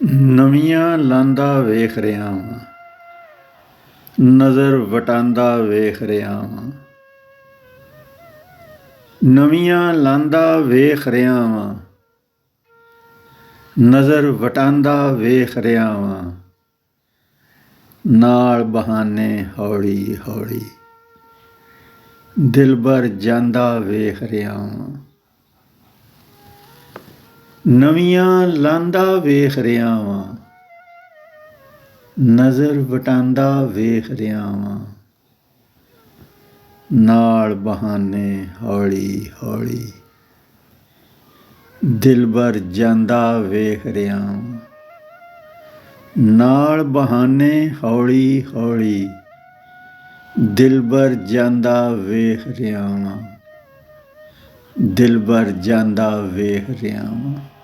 ਨਵੀਆਂ ਲਾਂਦਾ ਵੇਖ ਰਿਹਾ ਵਾਂ, ਨਜ਼ਰ ਵਟਾਂਦਾ ਵੇਖ ਰਿਹਾ ਵਾਂ। ਨਵੀਆਂ ਲਾਂਦਾ ਵੇਖ ਰਿਹਾ ਵਾਂ, ਨਜ਼ਰ ਵਟਾਂਦਾ ਵੇਖ ਰਿਹਾ ਵਾਂ। ਨਾਲ ਬਹਾਨੇ ਹੌਲੀ ਹੌਲੀ ਦਿਲਬਰ ਜਾਂਦਾ ਵੇਖ ਰਿਹਾ ਵਾਂ। ਨਵੀਆਂ ਲਾਂਦਾ ਵੇਖ ਰਿਹਾ ਵਾਂ, ਨਜ਼ਰ ਵਟਾਂਦਾ ਵੇਖ ਰਿਹਾ ਵਾਂ। ਨਾਲ ਬਹਾਨੇ ਹੌਲੀ ਹੌਲੀ ਦਿਲਬਰ ਜਾਂਦਾ ਵੇਖ ਰਿਹਾ ਵਾਂ। ਨਾਲ ਬਹਾਨੇ ਹੌਲੀ ਹੌਲੀ ਦਿਲਬਰ ਜਾਂਦਾ ਵੇਖ ਰਿਹਾ ਵਾਂ। ਦਿਲਬਰ ਜਾਂਦਾ ਵੇਖ ਰਿਹਾ ਵਾਂ।